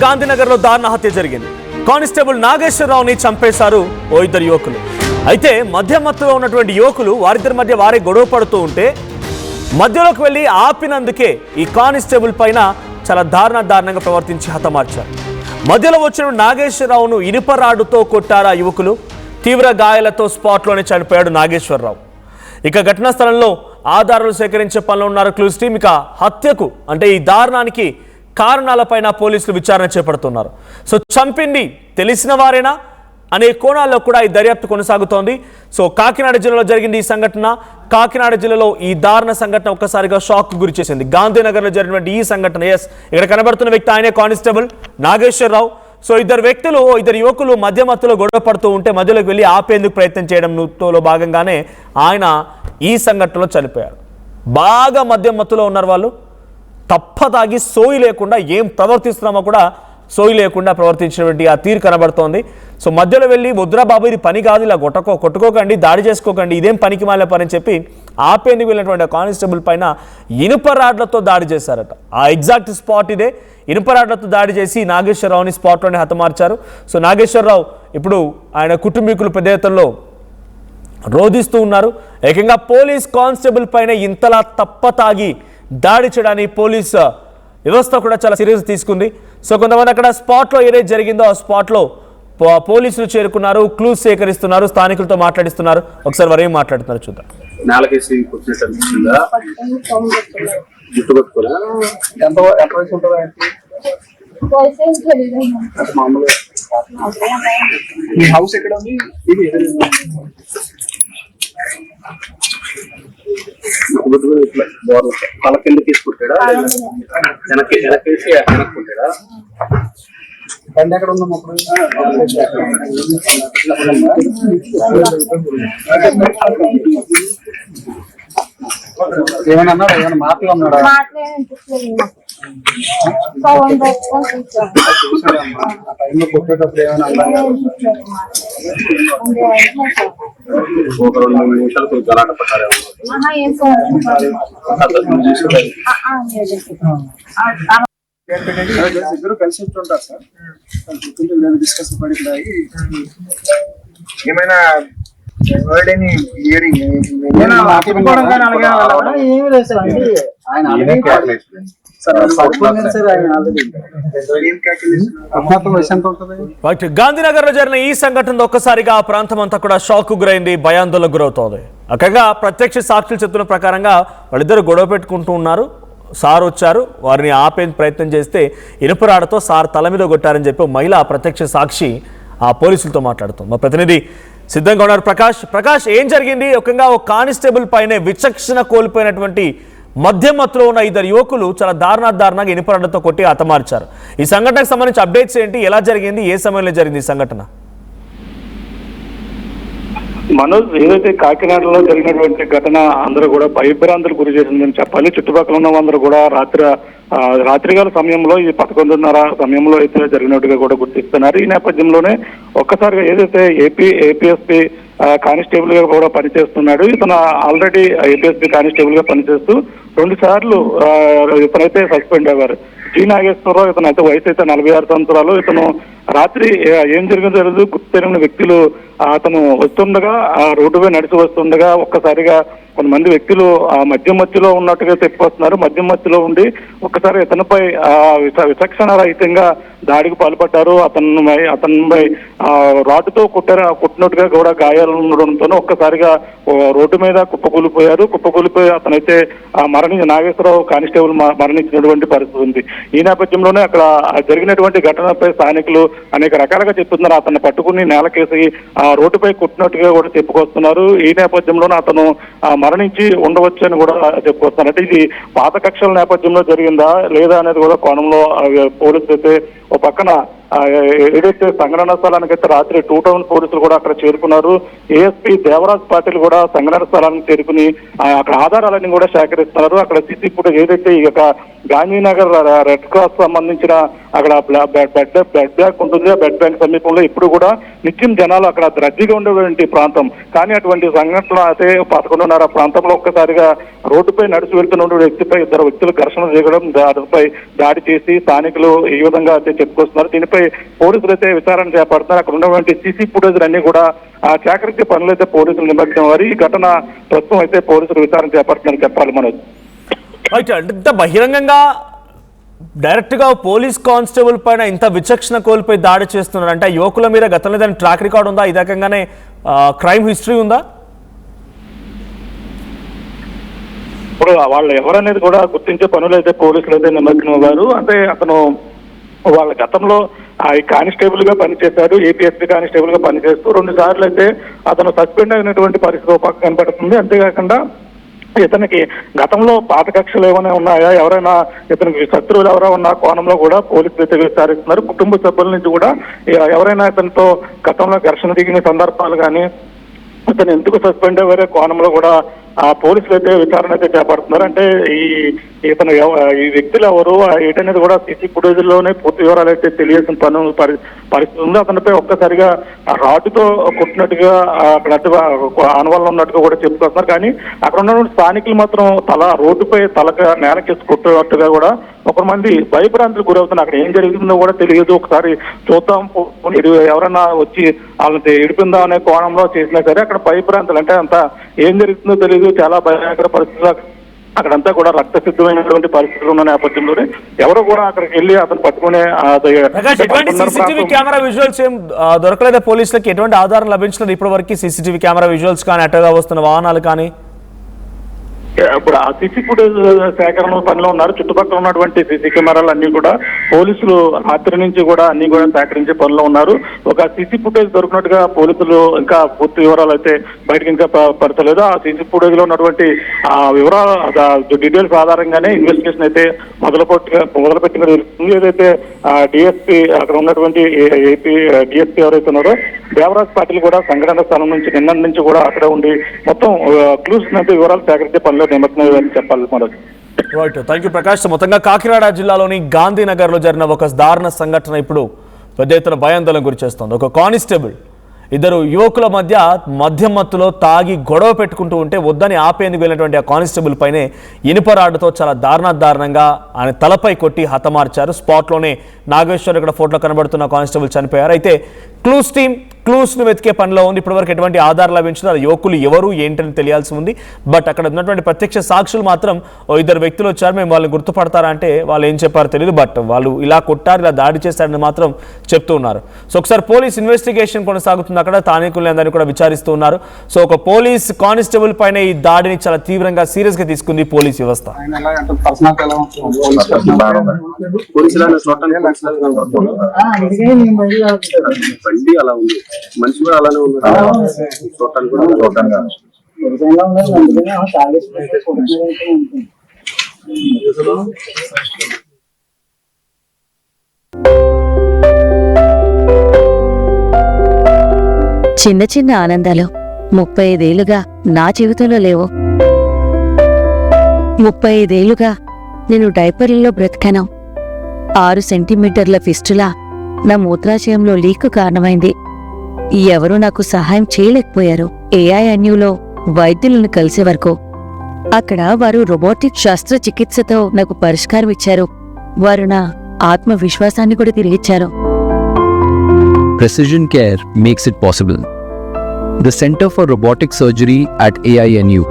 గాంధీనగర్లో దారుణ హత్య జరిగింది. కానిస్టేబుల్ నాగేశ్వరరావుని చంపేశారు ఓ ఇద్దరు యువకులు. అయితే మధ్యమత్తులో ఉన్నటువంటి యువకులు వారిద్దరి మధ్య వారే గొడవ పడుతూ ఉంటే మధ్యలోకి వెళ్ళి ఆపినందుకే ఈ కానిస్టేబుల్ పైన చాలా దారుణంగా ప్రవర్తించి హతమార్చారు. మధ్యలో వచ్చిన నాగేశ్వరరావును ఇనుప రాడుతో కొట్టారా యువకులు. తీవ్ర గాయాలతో స్పాట్లోనే చనిపోయాడు నాగేశ్వరరావు. ఇక ఘటనా స్థలంలో ఆధారాలు సేకరించే పనిలో ఉన్నారు క్లూస్ టీం. ఇక హత్యకు అంటే ఈ దారుణానికి కారణాలపైన పోలీసులు విచారణ చేపడుతున్నారు. సో చంపింది తెలిసిన వారేనా అనే కోణాల్లో కూడా ఈ దర్యాప్తు కొనసాగుతోంది. సో కాకినాడ జిల్లాలో జరిగింది ఈ సంఘటన. కాకినాడ జిల్లాలో ఈ దారుణ సంఘటన ఒక్కసారిగా షాక్ గురి చేసింది. గాంధీనగర్లో జరిగినటువంటి ఈ సంఘటన, ఇక్కడ కనబడుతున్న వ్యక్తి ఆయనే కానిస్టేబుల్ నాగేశ్వరరావు. సో ఇద్దరు యువకులు మధ్యమత్తులో గొడవ పడుతూ ఉంటే మధ్యలోకి వెళ్ళి ఆపేందుకు ప్రయత్నం చేయడంలో భాగంగానే ఆయన ఈ సంఘటనలో చనిపోయారు. బాగా మధ్యమత్తులో ఉన్నారు వాళ్ళు. తప్పదాగి సోయి లేకుండా ఏం ప్రవర్తిస్తున్నామో కూడా సోయి లేకుండా ప్రవర్తించినటువంటి ఆ తీరు కనబడుతోంది. సో మధ్యలో వెళ్ళి వద్దురా బాబు ఇది పని కాదు, ఇలా కొట్టుకోకండి, దాడి చేసుకోకండి, ఇదేం పనికి మాలే పని అని చెప్పి ఆపేందుకు వెళ్ళినటువంటి కానిస్టేబుల్ పైన ఇనుప రాడ్లతో దాడి చేశారట. ఆ ఎగ్జాక్ట్ స్పాట్ ఇదే. ఇనుప రాడ్లతో దాడి చేసి నాగేశ్వరరావుని స్పాట్లోనే హతమార్చారు. సో నాగేశ్వరరావు ఇప్పుడు ఆయన కుటుంబీకులు పెద్ద ఎత్తులో రోధిస్తూ ఉన్నారు. ఏకంగా పోలీస్ కానిస్టేబుల్ పైన ఇంతలా తప్పతాగి దాడి చేయడానికి పోలీస్ వ్యవస్థ కూడా చాలా సీరియస్ తీసుకుంది. సో కొంతమంది అక్కడ స్పాట్లో ఏదైతే జరిగిందో ఆ స్పాట్లో పోలీసులు చేరుకున్నారు, క్లూస్ సేకరిస్తున్నారు, స్థానికులతో మాట్లాడిస్తున్నారు. ఒకసారి వారు ఏం మాట్లాడుతున్నారు చూద్దాం. తల కింద తీసుకుంటాడా, వెనకేసి వెనక్కుంటాడా? బండి ఎక్కడ ఉందమ్మా? ఏమన్నా అన్నాడు? ఏమైనా మాటలు అన్నాడా? టైంలో కొట్టేటప్పుడు ఏమైనా అన్నా? ఒక 2 నిమిషాలు కొంచెం గలాట పడ్డారు. ఇద్దరు కలిసి ఉంటుంటారు సార్. డిస్కస్ పడి ఏమైనా గాంధీనగర్ లో జరిగిన ఈ సంఘటన ఒక్కసారిగా ఆ ప్రాంతం అంతా కూడా షాక్ గురైంది, భయాందోళనకు గురవుతోంది. అక్కగా ప్రత్యక్ష సాక్షులు చెప్తున్న ప్రకారంగా వాళ్ళిద్దరు గొడవ పెట్టుకుంటూ ఉన్నారు. సార్ వచ్చారు, వారిని ఆపే ప్రయత్నం చేస్తే ఇనుపరాడతో సార్ తల మీద కొట్టారని చెప్పి మహిళ ప్రత్యక్ష సాక్షి ఆ పోలీసులతో మాట్లాడుతుంది. మా ప్రతినిధి సిద్ధంగా ఉన్నారు ప్రకాష్, ఏం జరిగింది? ఒకంగా ఒక కానిస్టేబుల్ పైనే విచక్షణ కోల్పోయినటువంటి మధ్యమత్తులో ఉన్న ఇద్దరు యువకులు చాలా దారుణంగా ఇనుపరాడతో కొట్టి హతమార్చారు. ఈ సంఘటనకు సంబంధించి అప్డేట్స్ ఏంటి? ఎలా జరిగింది? ఏ సమయంలో జరిగింది ఈ సంఘటన? మనోజ్, ఏదైతే కాకినాడలో జరిగినటువంటి ఘటన అందరూ కూడా భయభ్రాంతులు గురి చేసిందని చెప్పాలి. చుట్టుపక్కల ఉన్న అందరూ కూడా రాత్రికాల సమయంలో ఈ 11:30 సమయంలో అయితే జరిగినట్టుగా కూడా గుర్తిస్తున్నారు. ఈ నేపథ్యంలోనే ఒక్కసారిగా ఏదైతే ఏపీఎస్పీ కానిస్టేబుల్ గా కూడా పనిచేస్తున్నాడు, ఇతను ఆల్రెడీ ఏపీఎస్పీ కానిస్టేబుల్ గా పనిచేస్తూ 2 సార్లు ఇతనైతే సస్పెండ్ అయ్యారు. జి నాగేశ్వరరావు, ఇతను అయితే వయసు అయితే 46 సంవత్సరాలు. ఇతను రాత్రి ఏం జరిగిందో గుర్తు తెలియని వ్యక్తులు అతను వస్తుండగా రోడ్డుపై నడిచి వస్తుండగా ఒక్కసారిగా కొంతమంది వ్యక్తులు ఆ మధ్యలో ఉన్నట్టుగా చెప్పుకొస్తున్నారు. మధ్యలో ఉండి ఒక్కసారి ఇతనిపై విచక్షణ రహితంగా దాడికి పాల్పడ్డారు. అతనిపై రాడ్డుతో కుట్టినట్టుగా కూడా గాయాలు ఉండడంతో ఒక్కసారిగా రోడ్డు మీద కుప్పకూలిపోయి అతనైతే నాగేశ్వరరావు కానిస్టేబుల్ మరణించినటువంటి పరిస్థితి ఉంది. ఈ నేపథ్యంలోనే అక్కడ జరిగినటువంటి ఘటనపై స్థానికులు అనేక రకాలుగా చెప్తున్నారు. అతన్ని పట్టుకుని నేలకేసి రోడ్డుపై కుట్టినట్టుగా కూడా చెప్పుకొస్తున్నారు. ఈ నేపథ్యంలోనే అతను మరణించి ఉండవచ్చు అని కూడా చెప్పుకొస్తున్నారు. అంటే ఇది పాత కక్షల నేపథ్యంలో జరిగిందా లేదా అనేది కూడా కోణంలో పోలీసులు అయితే ఓ పక్కన ఏదైతే సంఘటన స్థలానికి అయితే రాత్రి 2 టౌన్ పోలీసులు కూడా అక్కడ చేరుకున్నారు. ఏఎస్పీ దేవరాజ్ పాటిల్ కూడా సంఘటన స్థలానికి చేరుకుని అక్కడ ఆధారాలన్నీ కూడా సేకరిస్తున్నారు. అక్కడ సీసీ ఫుటేజ్ ఏదైతే ఈ యొక్క గాంధీనగర్ రెడ్ క్రాస్ సంబంధించిన అక్కడ బ్లడ్ బ్యాంక్ ఉంటుంది. ఆ బ్లడ్ బ్యాంక్ సమీపంలో ఇప్పుడు కూడా నిత్యం జనాలు అక్కడ రద్దీగా ఉండేటువంటి ప్రాంతం. కానీ అటువంటి సంఘటన అయితే 11:30 ప్రాంతంలో ఒక్కసారిగా రోడ్డుపై నడిచి వెళ్తున్న వ్యక్తిపై 2 వ్యక్తులు ఘర్షణ చేయడం, అతనిపై దాడి చేసి స్థానికులు ఈ విధంగా చెప్పుకొస్తున్నారు. దీనిపై పోలీసులు అయితే విచారణ చేపడుతున్నారు. అక్కడ ఉన్నటువంటి సీసీ ఫుటేజ్ అన్ని కూడా సేకరించే పనులు అయితే పోలీసులు నిమగ్నం వారి ఈ ఘటన ప్రస్తుతం అయితే పోలీసులు విచారణ చేపడుతున్నారని చెప్పాలి. మనోజ్, రైట్, అంటే ఇంత బహిరంగంగా డైరెక్ట్గా పోలీస్ కానిస్టేబుల్ పైన ఇంత విచక్షణ కోల్పోయి దాడి చేస్తున్నారు అంటే యువకుల మీద గతంలో దాని ట్రాక్ రికార్డ్ ఉందా? ఈ రకంగానే క్రైమ్ హిస్టరీ ఉందా? ఇప్పుడు వాళ్ళు ఎవరనేది కూడా గుర్తించే పనులు అయితే పోలీసులు అయితే నిమగ్నం అయ్యారు. అంటే అతను వాళ్ళ గతంలో ఈ కానిస్టేబుల్ గా పనిచేశాడు, ఏపీఎస్పీ కానిస్టేబుల్ గా పనిచేస్తూ 2 సార్లు అయితే అతను సస్పెండ్ అయినటువంటి పరిస్థితి ఒక పక్క కనపడుతుంది. అంతేకాకుండా ఇతనికి గతంలో పాత కక్షలు ఏమైనా ఉన్నాయా, ఎవరైనా ఇతనికి శత్రువులు ఎవరైనా ఉన్న కోణంలో కూడా పోలీసులు అయితే విచారిస్తున్నారు. కుటుంబ సభ్యుల నుంచి కూడా ఎవరైనా ఇతనితో గతంలో ఘర్షణ దిగిన సందర్భాలు కానీ ఇతను ఎందుకు సస్పెండ్ అయ్యే కోణంలో కూడా పోలీసులు అయితే విచారణ అయితే చేపడుతున్నారు. అంటే ఇతను ఈ వ్యక్తులు ఎవరు ఏంటనేది కూడా సీసీ ఫుటేజ్ లోనే పూర్తి వివరాలు అయితే తెలియాల్సిన పరిస్థితి ఉంది. అతనిపై ఒక్కసారిగా రాడ్డుతో కొట్టినట్టుగా అక్కడ ఆనవాళ్ళు ఉన్నట్టుగా కూడా చెప్పుకొస్తున్నారు. కానీ అక్కడ ఉన్నటువంటి స్థానికులు మాత్రం రోడ్డుపై తలక నేలకేసి కొట్టినట్టుగా కూడా ఒక మంది భయభ్రాంతులు గురవుతున్నారు. అక్కడ ఏం జరుగుతుందో కూడా తెలియదు, ఒకసారి చూద్దాం ఎవరైనా వచ్చి వాళ్ళని ఇడిపిందాం అనే కోణంలో చేసినా సరే అక్కడ భయభ్రాంతులు, అంటే అంతా ఏం జరుగుతుందో తెలియదు, చాలా భయంకర పరిస్థితులు, అక్కడంతా కూడా రక్త సిద్ధమైనటువంటి పరిస్థితులు ఉన్న నేపథ్యంలోనే ఎవరు కూడా అక్కడికి వెళ్ళి అతను పట్టుకునే సీసీటీవీ కెమెరా విజువల్స్ ఏం దొరకలేదా? పోలీసులకి ఎటువంటి ఆధారం లభించలేదు ఇప్పటి వరకు? సీసీటీవీ కెమెరా విజువల్స్ కానీ అటుగా వస్తున్న వాహనాలు కానీ ఇప్పుడు ఆ సీసీ ఫుటేజ్ సేకరణ పనిలో ఉన్నారు. చుట్టుపక్కల ఉన్నటువంటి సీసీ కెమెరాలు అన్ని కూడా పోలీసులు రాత్రి నుంచి కూడా అన్ని కూడా సేకరించే పనిలో ఉన్నారు. ఒక సీసీ ఫుటేజ్ దొరికినట్టుగా పోలీసులు ఇంకా పూర్తి వివరాలు అయితే బయటకు ఇంకా పడతలేదు. ఆ సీసీ ఫుటేజ్ లో ఉన్నటువంటి వివరాలు డీటెయిల్స్ ఆధారంగానే ఇన్వెస్టిగేషన్ అయితే మొదలుపెట్టిన తెలుస్తుంది. ఏదైతే డిఎస్పీ అక్కడ ఉన్నటువంటి ఏపీ డిఎస్పీ ఎవరైతే ఉన్నారో దేవరాజ్ పాటిల్ కూడా సంఘటన స్థలం నుంచి నిన్న నుంచి కూడా అక్కడ ఉండి మొత్తం క్లూస్ అయితే వివరాలు సేకరించే పనిలో నిమగ్నమని చెప్పాలి. Manoj, right, thank you Prakash. మొత్తంగా కాకినాడ జిల్లాలోని గాంధీనగర్లో జరిగిన ఒక దారుణ సంఘటన ఇప్పుడు పెద్ద ఎత్తున భయాందోళన గురి చేస్తోంది. ఒక కానిస్టేబుల్ ఇద్దరు యువకుల మధ్య మద్యం మత్తులో తాగి గొడవ పెట్టుకుంటూ ఉంటే వద్దని ఆపేందుకు వెళ్ళినటువంటి ఆ కానిస్టేబుల్ పైనే ఇనుప రాడ్డుతో చాలా దారుణంగా ఆయన తలపై కొట్టి హతమార్చారు. స్పాట్లోనే నాగేశ్వర్ ఇక్కడ ఫోటోలో కనబడుతున్న కానిస్టేబుల్ చనిపోయారు. అయితే క్లూస్ టీమ్ క్లూస్ను వెతికే పనిలో ఉంది. ఇప్పటివరకు ఎటువంటి ఆధారాలు లభించలేదు. ఆ యువకులు ఎవరు ఏంటని తెలియాల్సి ఉంది. బట్ అక్కడ ఉన్నటువంటి ప్రత్యక్ష సాక్షులు మాత్రం ఇద్దరు వ్యక్తులు వచ్చారు, మేము వాళ్ళని గుర్తుపడతారా అంటే వాళ్ళు ఏం చెప్పారో తెలియదు. బట్ వాళ్ళు ఇలా కొట్టారు, ఇలా దాడి చేశారని మాత్రం చెప్తూ ఉన్నారు. సో ఒకసారి పోలీస్ ఇన్వెస్టిగేషన్ కొనసాగుతుంది. అక్కడ స్థానికులని అందరినీ కూడా విచారిస్తూ ఉన్నారు. సో ఒక పోలీస్ కానిస్టేబుల్ పైన ఈ దాడిని చాలా తీవ్రంగా సీరియస్గా తీసుకుంది పోలీస్ వ్యవస్థ. బండి అలా ఉంది, మనిషి కూడా అలానే ఉంది, చూడటానికి కూడా చూడటానికి చిన్న చిన్న ఆనందాలు 35 ఏళ్లుగా నా జీవితంలో లేవు. 35 ఏళ్లుగా నేను డైపర్లలో బ్రతికాను. 6 సెంటీమీటర్ల ఫిస్టులా నా మూత్రాశయంలో లీక్ కారణమైంది. ఎవరూ నాకు సహాయం చేయలేకపోయారు. ఏఐఎన్యూలో వైద్యులను కలిసే వరకు అక్కడ వారు రోబోటిక్ శస్త్రచికిత్సతో నాకు పరిష్కారం ఇచ్చారు. వారు నా ఆత్మవిశ్వాసాన్ని కూడా తిరిగిచ్చారు. Precision care makes it possible. The Center for Robotic Surgery at AINU